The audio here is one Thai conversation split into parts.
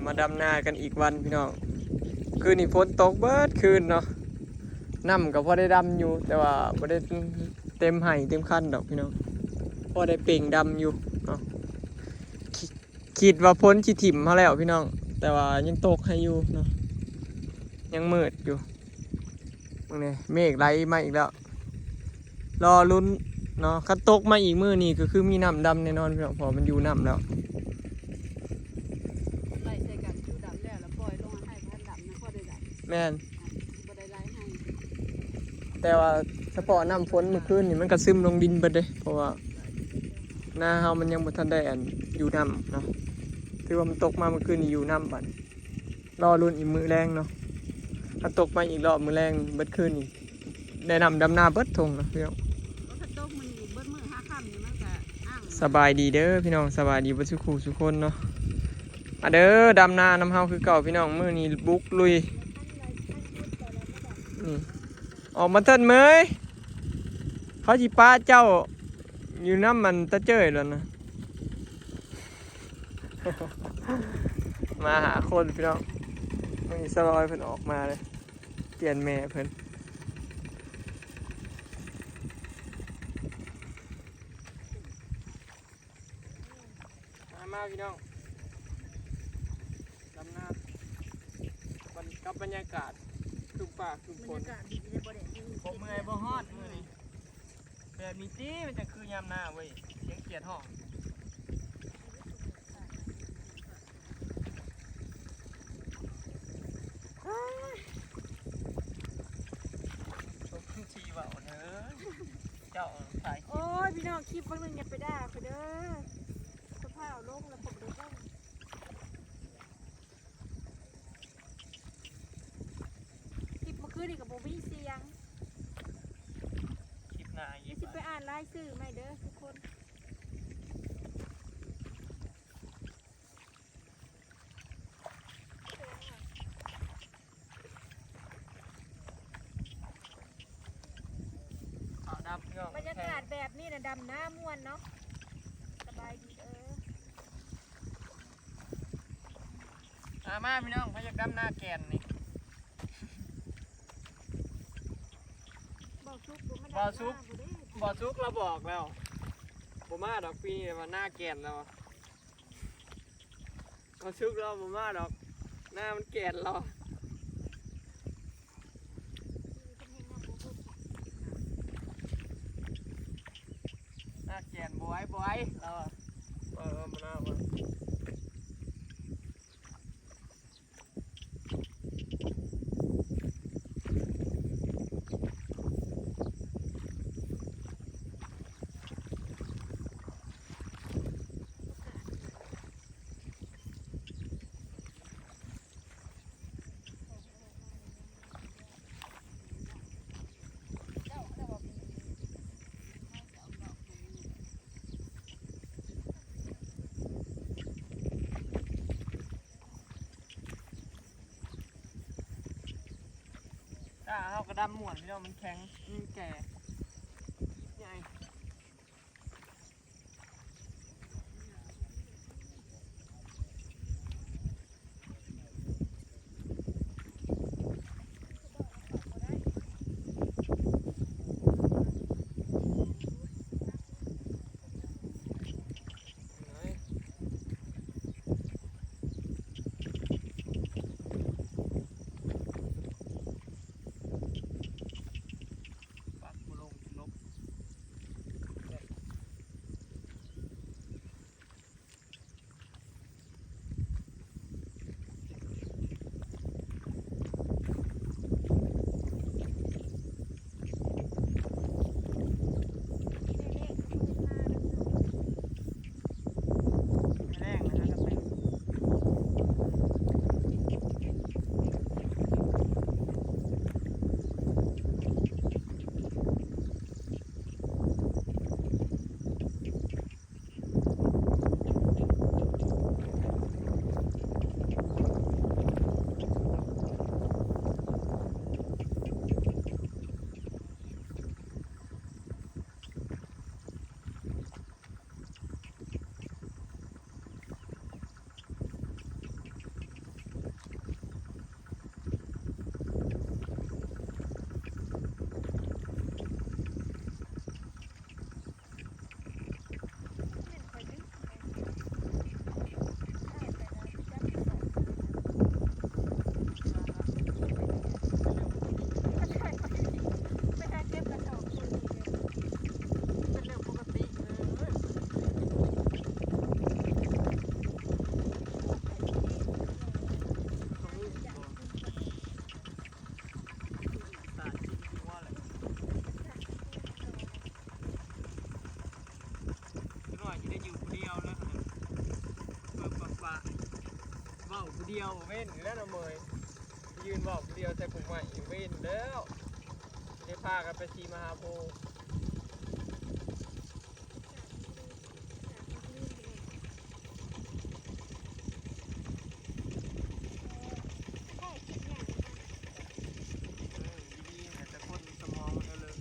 มาดำนากันอีกวันพี่น้องคืนนี้ฝนตกเบิดคืนเนาะน้ำก็พอได้ดำอยู่แต่ว่าพอได้เต็มไห่เต็มคันดอกพี่น้องพอได้เป่งดำอยู่เนาะคิดว่าพ้นจิถิ่มเขาแล้วพี่น้องแต่ว่ายังตกให้อยู่เนาะยังมืดอยู่นี่เมฆไหลมาอีกแล้วรอลุ้นเนาะคันตกมาอีกมือนี่ก็คือมีน้ำดำแน่นอนพี่น้องพอมันอยู่น้ำแล้วไล่ใส่กันอยู่ดำแล้วปล่อยลงมาให้พันดำนะพอได้ดำแม่นบ่ได้ไล่ให้แต่ว่าเฉพาะน้ำฝนเมื่อคืนนี่มันก็ซึมลงดินไปเลยเพราะว่าหน้าเฮามันยังบ่ทันได้อันอยู่น้ำเนาะถือว่ามันตกมาเมื่อคืนนี่อยู่น้ำบัดรอลุ้นอีกมือแรงเนาะถ้าตกมาอีกรอบมือแรงเบิดคืนนี่ได้นำดำนาเบิดทงเนาะพี่น้องสบายดีเด้อพี่น้องสบายดีเบิดทุกคู่ทุกคนเนาะมาเด้อดำนาน้ำเฮาคือเก่าพี่น้องมื้อนี้บุกลุยนี่ออกมาเถิดเมยเขาสิป้าเจ้าอยู่น้ำมันตะเจ้ยแล้วนะ มาหาคนพี่น้องมีสลอยเพิ่นออกมาเลยเปลี่ยนแม่เพิ่นมาพี่น้องดำน้ำมันกับบรรยากาศคือป่าคือฝนผมเมื่อยบ่ฮอดมื้อนี้แบบนี้ติมันจะคือยามหน้าเว้ยเสียงเกียดห้องทีว่าเด้อเจ้าถ่าย โอ้ยพี่น้องคลิปวันนึงอย่าไปด่าเขาเด้อสภาพลงแล้วผมเลยต้องคลิปเมื่อคืนนี่กับโบวี่เสียงคลิปหน้าอีก สิไปอ่านรายชื่อไหมเด้อทุกคนบรรยากาศแบบนี้นะดำหน้าม่วนเนาะสบายดีมาพี่น้องพยักดำหน้าแกนนี่บ่อซุกเราบอกแล้วบ่มาดอกปีมาหน้าแกนแล้วบ่อซุกเราบ่มาดอกหน้ามันแกนเราหน้าแกนบวยเรามาหน้ามาเอากระดำหมวนพี่น้องมันแข็งมันแก่ใหญ่ ดียวเว้นแล้วนะเมยยืนบอกเดียวแต่กูใหม่เว้นแล้วได้พากันไปชีมหาโพธิ์ดีๆแต่คนสมองมันเลย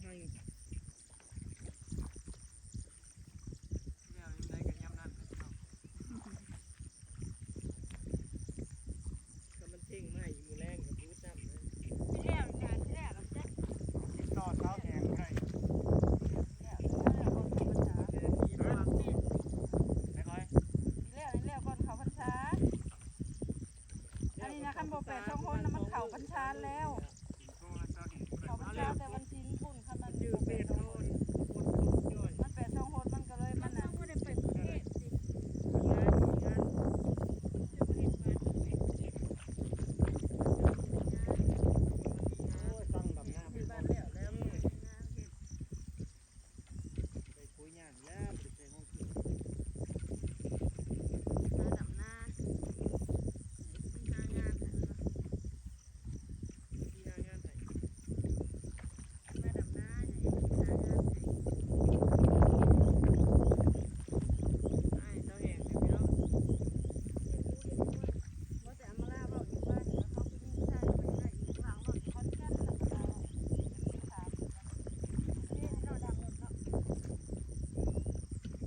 ให้ แล้วยังไงกันยามนั้นพี่น้อง ก็มันเท่งไหมมือแรงกับบู๊น้ำเลย ที่แล้วจานที่แล้วเราจะ ติดต่อเท้าแข็งให้ แล้วก่อนเขาพรรษา เดินดีมากไม่ค่อย แล้วก่อนเขาพรรษาอันนี้นะคันโบแปดช่องคนนะมันเขาพรรษาแล้วเขาพรรษาแต่วันชิ้นพุ่นคันมัน ยื ยื ด ด เป็ เป็ ด ด โดนย่อย มันแปดช่องคนมันก็เลยมันน่ะไม่ได้ไปประเทศสิ งาน โอ้ยตั้งดำหน้าไปบ้านแล้วไปคุยงานแล้วไปใช้ห้องคิด มาดำนาที่หางาน ที่งานไหน มาดำนาเนี่ยหางาน ไอ้เจ้าแห่งพี่น้อง ว่าแต่อำมาลาบอกอยู่ว่าเขาไปนี่ใช่ไปได้อีกทางว่าคอนแก่นแล้วก็ถามนี่เราดังหมดเนาะ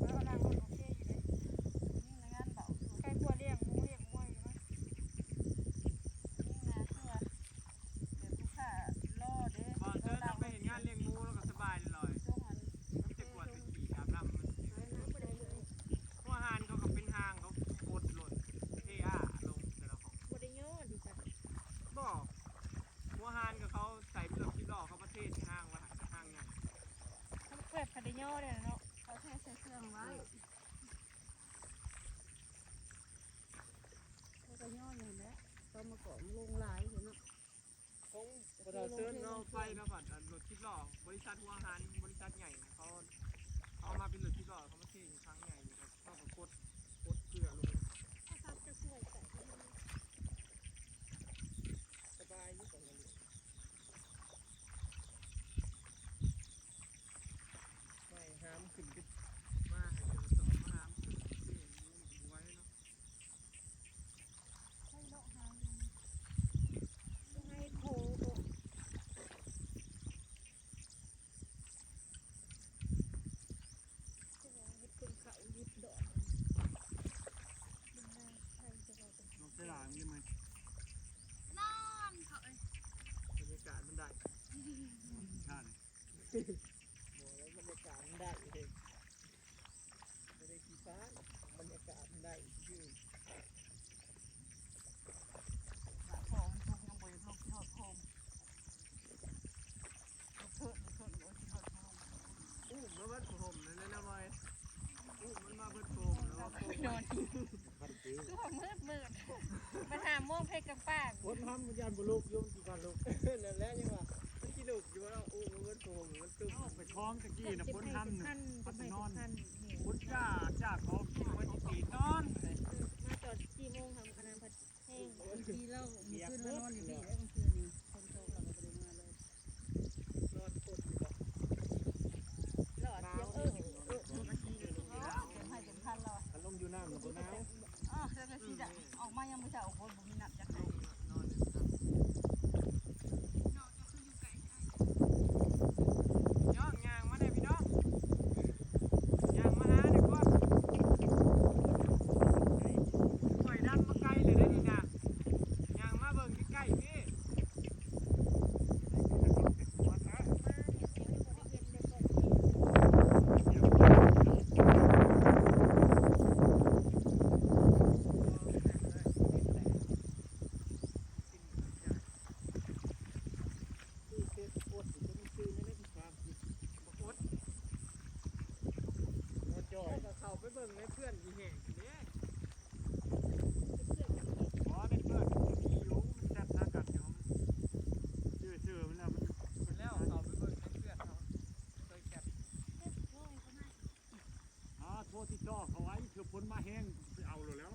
เราดังหมดโอเคอยู่เลยนี่งานเบาใครตัวเลี้ยงหมูเลี้ยงมวยอยู่มั้ยนี่งานตัวเดี๋ยวลูกค้ารอเด้ บ่เจอต้องไปเห็นงานเลี้ยงหมูแล้วก็สบายเลย ช่วงนั้น มีแต่กวดเป็นขี่อาบน้ำมันหัวหานเขาก็เป็นหางเขาโคตรหล่นเท่อาลงแต่ละของ บ่ได้ย่อดิจ้ะ บอกหัวหานกับเขาใส่เป็นรถที่ล้อเขาประเทศห้างว่าห้างเนี่ย เขาเปิดบ่ได้ย่อเลยเนาะเขาแค่ใส่เครื่องไว้เขาก็ย่ออยู่แหละเขามาเกาะลงหลายเห็นเนาะ ของบริษัทเซิร์นเนาะไฟเนาะก่อนรถที่ล้อบริษัทหัวหานบริษัทใหญ่นะเขาเอามาเป็นรถที่ล้อเขามาเทอยู่ครั้งใหญ่อยู่ครับเขาก็กดเกลือลง เขาทำจะช่วยใส่ให้มัน สบายอยู่ตรงนี้ ไม่ห้ามขึ้นไปมาให้เจอสองมาห้ามขึ้นที่มูไว้เนาะ ให้เลาะหางให้โถเป็นเขายิบดอกใครจะบอกเป็น นกเสลามนี่มัน นอนเขาเอ้ย บรรยากาศมันได้ ท่าน บอกแล้วบรรยากาศมันได้เองไม่ได้ขี้ฟ้าบรรยากาศมันได้ยืด หาของทุกยังบ่ได้ลงโทษโคมโทษโอ้ยโทษโคม อู้มาเบิดผมนั่นนะบอยอู้มันมาเบิดผมแล้วว่าผม นอน พันปี คือว่ามืดมาหาม่วงเพชรกับป้า คนทำมันยันบุลุกยุ่งกี่กันลูก นั่นแหละยังว่ามันกินลูกอยู่แล้วอู้มาเบิดผมมันตึ้ม ไปคล้องตะกี้นะพ้นทำ พัน พันนอน พัน พ้นจ้าเขากินไว้ที่ตีนอน มาจอด4 โมงทำคณะพัดแห้งทีเล่ามีขึ้นมานอนอยู่ที่แล้วกลางคืนนี้คนโตเราก็ไปมาเลย นอนกดอยู่บ่ หลอดเสียงมันทีเต็มให้เต็มพันเรา พันลมอยู่น้ำหรือบ่น้ำ อ๋อแล้วก็ทีจะออกมายังไม่จะออกคนบ่มีนับจากไหน นอนย่องยางมาได้พี่น้องยางมาหาเด็กว่าปล่อยดันมาไกลเลยได้ดีนะยางมาเบิ่งใกล้ๆพี่ ที่เกิดปวดอยู่ตรงชื่อนี่นะความคิด โคตร หัวจ่อย ก็เข้าไปเบิ่งในเพื่อนอีแห่งนี่ อ๋อเป็นเพื่อนมีอยู่มันจัดหน้ากัดอยู่ชื่อมันแล้วมัน คนแล้วเข้าไปเบิ่งในเพื่อนเขาเคยแก็บ โทษที่จ่อเขาไว้คือพ้นมาแห้งไปเอาเลยแล้ว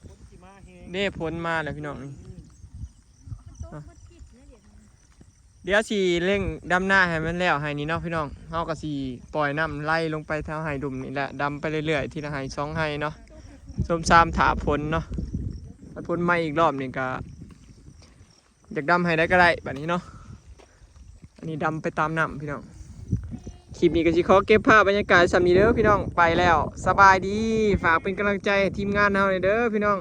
พ้นที่มาแห้ง นี่ผลมาแล้วพี่น้องนี่ โต๊ะมัดคิดนะเดี๋ยวนี้ เดี๋ยวสิเร่งดำหน้าให้มันแล้วให้นี่เนาะพี่น้องเฮาก็สิปล่อยน้ำไล่ลงไปทางไห้ดุมนี่แหละดำไปเรื่อยๆทีละไห้สองไห้เนาะส้มซามถาผลเนาะถ้าผลมาอีกรอบนี่ก็ อยากดำให้ได้ก็ได้แบบนี้เนาะอันนี้ดำไปตามน้ำพี่น้องคลิปนี้ก็สิขอเก็บภาพบรรยากาศสำนีเด้อพี่น้องไปแล้วสบายดีฝากเป็นกำลังใจให้ทีมงานเฮาเลยเด้อพี่น้อง